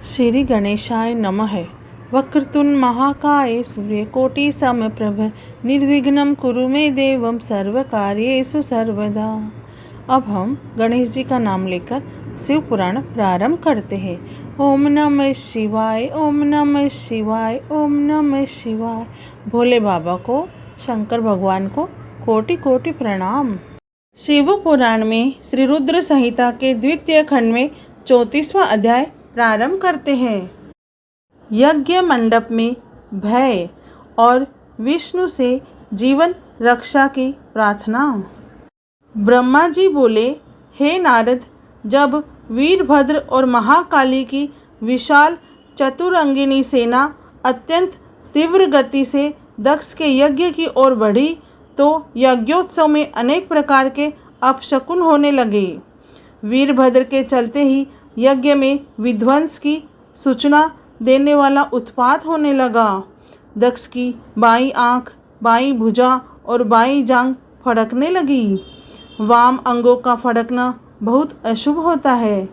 श्री गणेशाय नमः। वक्रतुंड महाकाय सूर्यकोटि समप्रभ निर्विघ्नं कुरु मे देवं सर्वकार्येषु सर्वदा। अब हम गणेश जी का नाम लेकर शिव पुराण प्रारंभ करते हैं। ओम नमः शिवाय, ओम नमः शिवाय, ओम नमः शिवाय। भोले बाबा को, शंकर भगवान को कोटि कोटि प्रणाम। शिव पुराण में श्री रुद्र संहिता के द्वितीय खंड में 34वां अध्याय प्रारंभ करते हैं। यज्ञ मंडप में भय और विष्णु से जीवन रक्षा की प्रार्थना। ब्रह्मा जी बोले, हे नारद, जब वीरभद्र और महाकाली की विशाल चतुरंगिनी सेना अत्यंत तीव्र गति से दक्ष के यज्ञ की ओर बढ़ी तो यज्ञोत्सव में अनेक प्रकार के अपशकुन होने लगे। वीरभद्र के चलते ही यज्ञ में विध्वंस की सूचना देने वाला उत्पात होने लगा। दक्ष की बाईं आँख, बाईं भुजा और बाईं जांघ फड़कने लगी। वाम अंगों का फड़कना बहुत अशुभ होता है।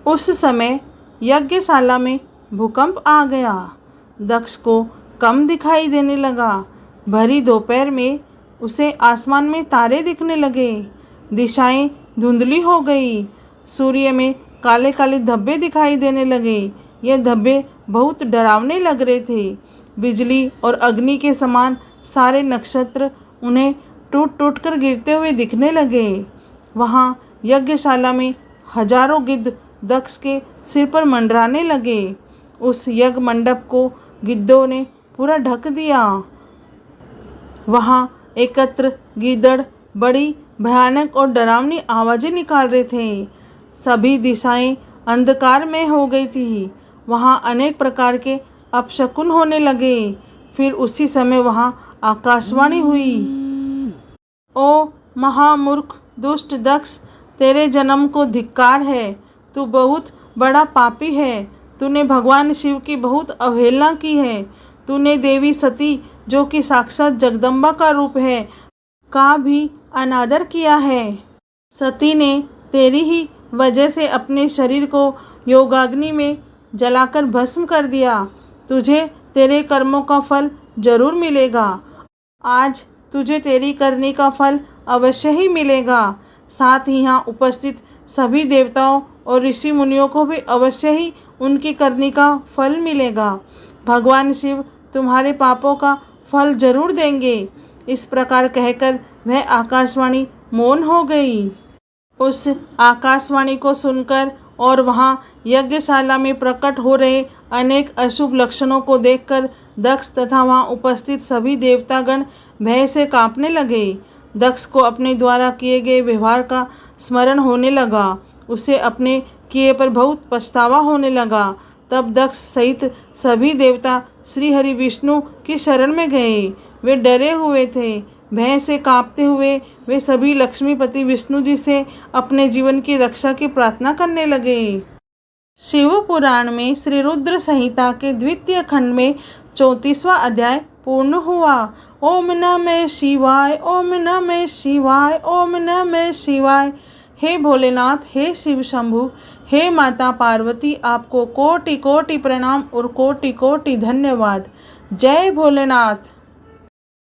उस समय यज्ञशाला में भूकंप आ गया। दक्ष को कम दिखाई देने लगा। भरी दोपहर में उसे आसमान में तारे दिखने लगे। दिशाएं धुंधली हो गई। सूर्य में काले काले धब्बे दिखाई देने लगे। ये धब्बे बहुत डरावने लग रहे थे। बिजली और अग्नि के समान सारे नक्षत्र उन्हें टूट टूट कर गिरते हुए दिखने लगे। वहाँ यज्ञशाला में हजारों गिद्ध दक्ष के सिर पर मंडराने लगे। उस यज्ञ मंडप को गिद्धों ने पूरा ढक दिया। वहाँ एकत्र गीदड़ बड़ी भयानक और डरावनी आवाज़ें निकाल रहे थे। सभी दिशाएं अंधकार में हो गई थी। वहाँ अनेक प्रकार के अपशकुन होने लगे। फिर उसी समय वहाँ आकाशवाणी हुई, ओ महामूर्ख दुष्ट दक्ष, तेरे जन्म को धिक्कार है। तू बहुत बड़ा पापी है। तूने भगवान शिव की बहुत अवहेलना की है। तूने देवी सती, जो कि साक्षात जगदम्बा का रूप है, का भी अनादर किया है। सती ने तेरी ही वजह से अपने शरीर को योगाग्नि में जलाकर भस्म कर दिया। तुझे तेरे कर्मों का फल जरूर मिलेगा। आज तुझे तेरी करनी का फल अवश्य ही मिलेगा। साथ ही यहाँ उपस्थित सभी देवताओं और ऋषि मुनियों को भी अवश्य ही उनकी करनी का फल मिलेगा। भगवान शिव तुम्हारे पापों का फल जरूर देंगे। इस प्रकार कहकर वह आकाशवाणी मौन हो गई। उस आकाशवाणी को सुनकर और वहाँ यज्ञशाला में प्रकट हो रहे अनेक अशुभ लक्षणों को देखकर दक्ष तथा वहाँ उपस्थित सभी देवतागण भय से कांपने लगे। दक्ष को अपने द्वारा किए गए व्यवहार का स्मरण होने लगा। उसे अपने किए पर बहुत पछतावा होने लगा। तब दक्ष सहित सभी देवता श्री हरि विष्णु की शरण में गए। वे डरे हुए थे। भय से कांपते हुए वे सभी लक्ष्मीपति विष्णु जी से अपने जीवन की रक्षा की प्रार्थना करने लगे। शिव पुराण में श्री रुद्र संहिता के द्वितीय खंड में 34वां अध्याय पूर्ण हुआ। ओम नमः शिवाय, ओम नमः शिवाय, ओम नमः शिवाय। हे भोलेनाथ, हे शिव शंभु, हे माता पार्वती, आपको कोटि कोटि प्रणाम और कोटि कोटि धन्यवाद। जय भोलेनाथ।